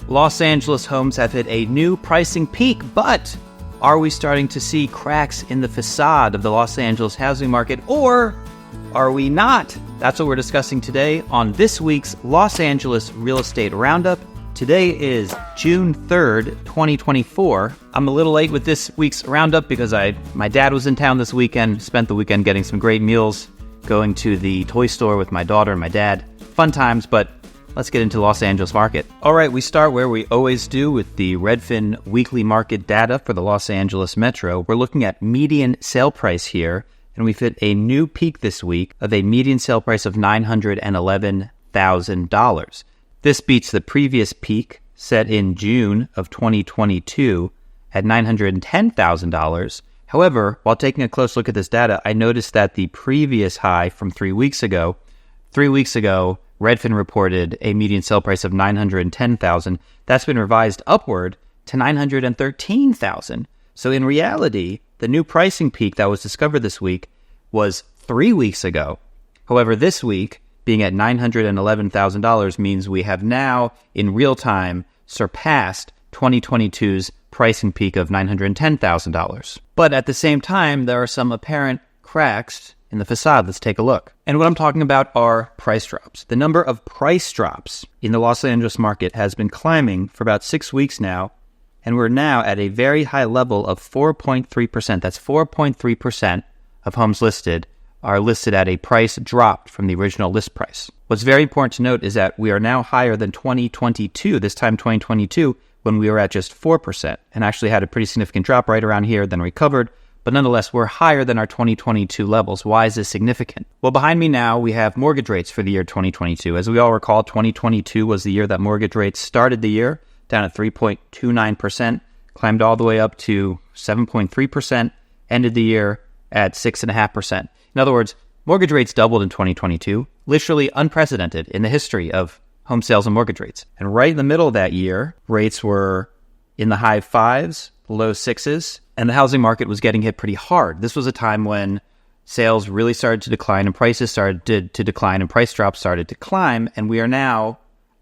Los Angeles homes have hit a new pricing peak, but are we starting to see cracks in the facade of the Los Angeles housing market, or are we not? That's what we're discussing today on this week's Los Angeles Real Estate Roundup. Today is June 3rd, 2024. I'm a little late with this week's roundup because my dad was in town this weekend, spent the weekend getting some great meals, going to the toy store with my daughter and my dad. Fun times, but let's get into Los Angeles market. All right, we start where we always do with the Redfin weekly market data for the Los Angeles Metro. We're looking at median sale price here, and we've hit a new peak this week of a median sale price of $911,000. This beats the previous peak set in June of 2022 at $910,000. However, while taking a close look at this data, I noticed that the previous high from 3 weeks ago, Redfin reported a median sale price of $910,000. That's been revised upward to $913,000. So in reality, the new pricing peak that was discovered this week was 3 weeks ago. However, this week, being at $911,000 means we have now, in real time, surpassed 2022's pricing peak of $910,000. But at the same time, there are some apparent cracks in the facade. Let's take a look. And what I'm talking about are price drops. The number of price drops in the Los Angeles market has been climbing for about 6 weeks now, and we're now at a very high level of 4.3%. That's 4.3% of homes listed are listed at a price dropped from the original list price. What's very important to note is that we are now higher than 2022, this time 2022, when we were at just 4%, and actually had a pretty significant drop right around here, then recovered. But nonetheless, we're higher than our 2022 levels. Why is this significant? Well, behind me now, we have mortgage rates for the year 2022. As we all recall, 2022 was the year that mortgage rates started the year, down at 3.29%, climbed all the way up to 7.3%, ended the year at 6.5%. In other words, mortgage rates doubled in 2022, literally unprecedented in the history of home sales and mortgage rates. And right in the middle of that year, rates were in the high fives, low sixes, and the housing market was getting hit pretty hard. This was a time when sales really started to decline and prices started to decline and price drops started to climb, and we are now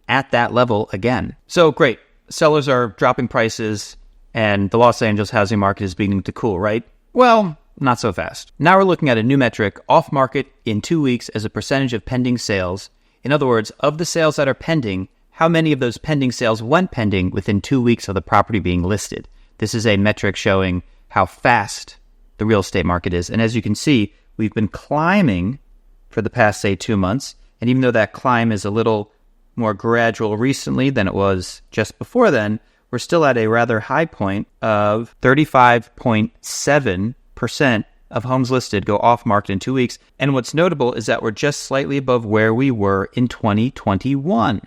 at that level again. So great, sellers are dropping prices and the Los Angeles housing market is beginning to cool, right? Well, not so fast. Now we're looking at a new metric, off market in 2 weeks as a percentage of pending sales. In other words, of the sales that are pending, how many of those pending sales went pending within 2 weeks of the property being listed? This is a metric showing how fast the real estate market is. And as you can see, we've been climbing for the past, say, 2 months. And even though that climb is a little more gradual recently than it was just before then, we're still at a rather high point of 35.7% of homes listed go off market in 2 weeks. And what's notable is that we're just slightly above where we were in 2021.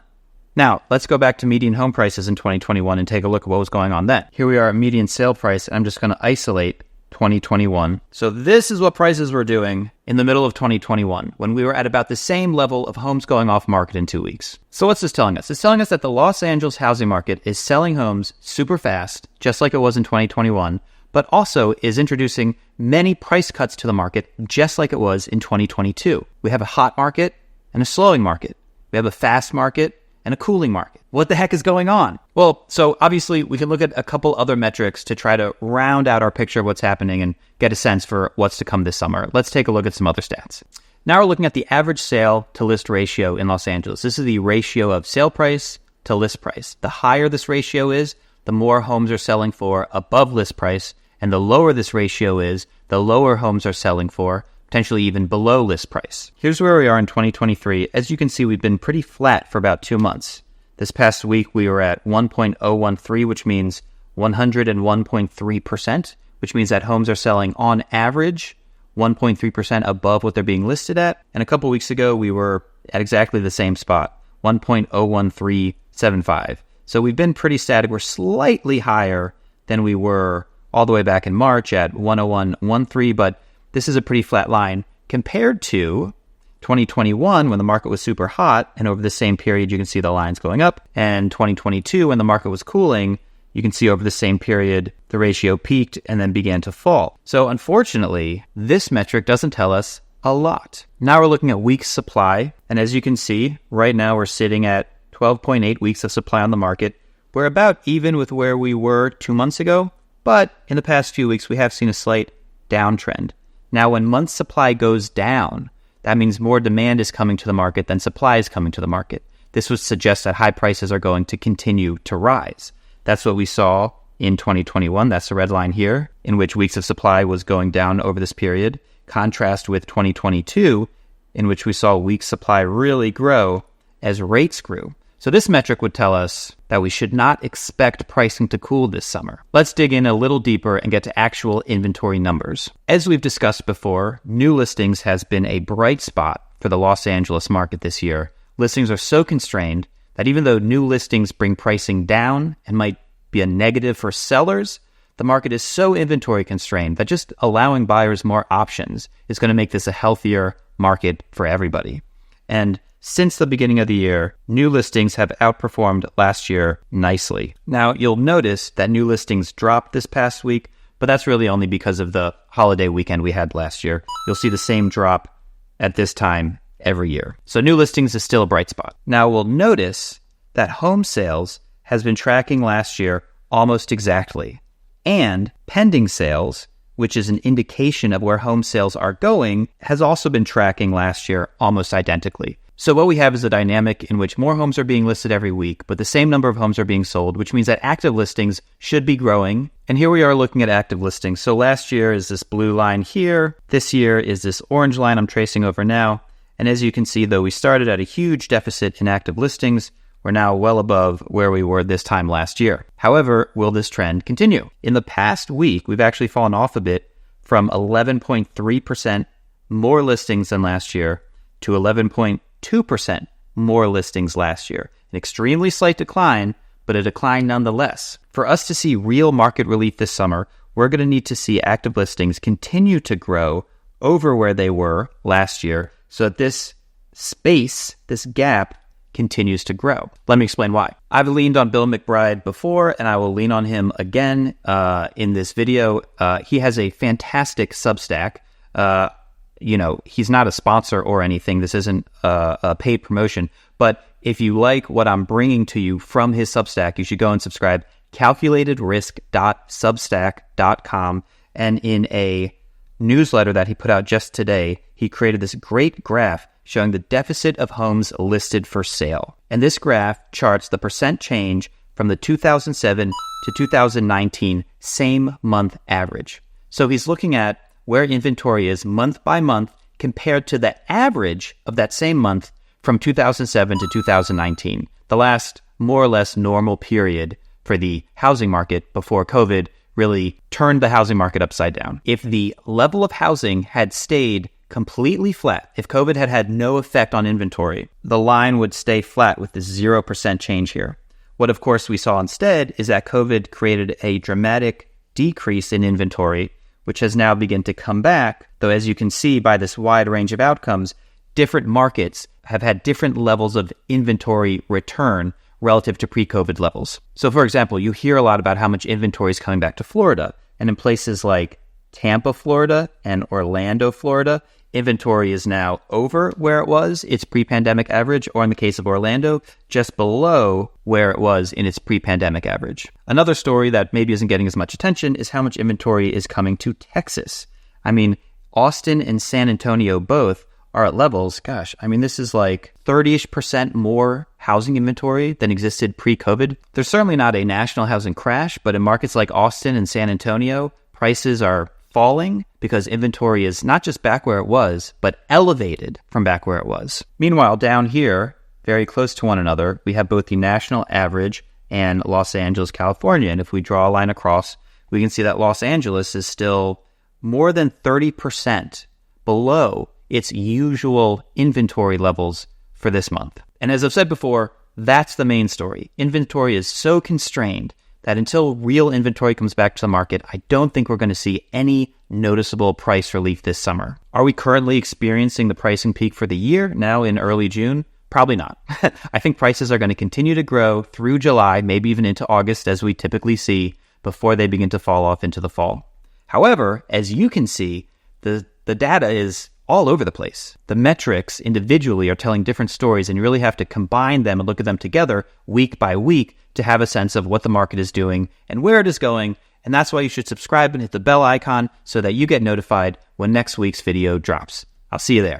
Now, let's go back to median home prices in 2021 and take a look at what was going on then. Here we are at median sale price, and I'm just going to isolate 2021. So this is what prices were doing in the middle of 2021, when we were at about the same level of homes going off market in 2 weeks. So what's this telling us? It's telling us that the Los Angeles housing market is selling homes super fast, just like it was in 2021, but also is introducing many price cuts to the market, just like it was in 2022. We have a hot market and a slowing market. We have a fast market and a cooling market. What the heck is going on? Well, so obviously we can look at a couple other metrics to try to round out our picture of what's happening and get a sense for what's to come this summer. Let's take a look at some other stats. Now we're looking at the average sale to list ratio in Los Angeles. This is the ratio of sale price to list price. The higher this ratio is, the more homes are selling for above list price, and the lower this ratio is, the lower homes are selling for, potentially even below list price. Here's where we are in 2023. As you can see, we've been pretty flat for about 2 months. This past week, we were at 1.013, which means 101.3%, which means that homes are selling on average 1.3% above what they're being listed at. And a couple weeks ago, we were at exactly the same spot, 1.01375. So we've been pretty static. We're slightly higher than we were all the way back in March at 101.13, but this is a pretty flat line compared to 2021 when the market was super hot, and over the same period you can see the lines going up, and 2022 when the market was cooling, you can see over the same period the ratio peaked and then began to fall. So unfortunately, this metric doesn't tell us a lot. Now we're looking at weeks supply, and as you can see, right now we're sitting at 12.8 weeks of supply on the market, we're about even with where we were 2 months ago, but in the past few weeks, we have seen a slight downtrend. Now, when month supply goes down, that means more demand is coming to the market than supply is coming to the market. This would suggest that high prices are going to continue to rise. That's what we saw in 2021. That's the red line here, in which weeks of supply was going down over this period. Contrast with 2022, in which we saw weeks supply really grow as rates grew. So this metric would tell us that we should not expect pricing to cool this summer. Let's dig in a little deeper and get to actual inventory numbers. As we've discussed before, new listings has been a bright spot for the Los Angeles market this year. Listings are so constrained that even though new listings bring pricing down and might be a negative for sellers, the market is so inventory constrained that just allowing buyers more options is going to make this a healthier market for everybody. And since the beginning of the year, new listings have outperformed last year nicely. Now, you'll notice that new listings dropped this past week, but that's really only because of the holiday weekend we had last year. You'll see the same drop at this time every year. So new listings is still a bright spot. Now, we'll notice that home sales has been tracking last year almost exactly. And pending sales, which is an indication of where home sales are going, has also been tracking last year almost identically. So what we have is a dynamic in which more homes are being listed every week, but the same number of homes are being sold, which means that active listings should be growing. And here we are looking at active listings. So last year is this blue line here. This year is this orange line I'm tracing over now. And as you can see, though we started at a huge deficit in active listings, we're now well above where we were this time last year. However, will this trend continue? In the past week, we've actually fallen off a bit from 11.3% more listings than last year to 11.2% more listings last year. An extremely slight decline, but a decline nonetheless. For us to see real market relief this summer, we're going to need to see active listings continue to grow over where they were last year so that this space, this gap, continues to grow. Let me explain why. I've leaned on Bill McBride before, and I will lean on him again in this video. He has a fantastic Substack. He's not a sponsor or anything. This isn't a paid promotion. But if you like what I'm bringing to you from his Substack, you should go and subscribe. calculatedrisk.substack.com. And in a newsletter that he put out just today, he created this great graph showing the deficit of homes listed for sale. And this graph charts the percent change from the 2007 to 2019 same month average. So he's looking at where inventory is month by month compared to the average of that same month from 2007 to 2019, the last more or less normal period for the housing market before COVID really turned the housing market upside down. If the level of housing had stayed completely flat, if COVID had had no effect on inventory, the line would stay flat with this 0% change here. What, of course, we saw instead is that COVID created a dramatic decrease in inventory, which has now begun to come back, though as you can see by this wide range of outcomes, different markets have had different levels of inventory return relative to pre-COVID levels. So for example, you hear a lot about how much inventory is coming back to Florida, and in places like Tampa, Florida, and Orlando, Florida, inventory is now over where it was, its pre-pandemic average, or in the case of Orlando, just below where it was in its pre-pandemic average. Another story that maybe isn't getting as much attention is how much inventory is coming to Texas. I mean, Austin and San Antonio both are at levels, this is like 30-ish% more housing inventory than existed pre-COVID. There's certainly not a national housing crash, but in markets like Austin and San Antonio, prices are falling because inventory is not just back where it was, but elevated from back where it was. Meanwhile, down here, very close to one another, we have both the national average and Los Angeles, California. And if we draw a line across, we can see that Los Angeles is still more than 30% below its usual inventory levels for this month. And as I've said before, that's the main story. Inventory is so constrained that until real inventory comes back to the market, I don't think we're going to see any noticeable price relief this summer. Are we currently experiencing the pricing peak for the year now in early June? Probably not. I think prices are going to continue to grow through July, maybe even into August, as we typically see, before they begin to fall off into the fall. However, as you can see, the data is all over the place. The metrics individually are telling different stories, and you really have to combine them and look at them together week by week to have a sense of what the market is doing and where it is going. And that's why you should subscribe and hit the bell icon so that you get notified when next week's video drops. I'll see you there.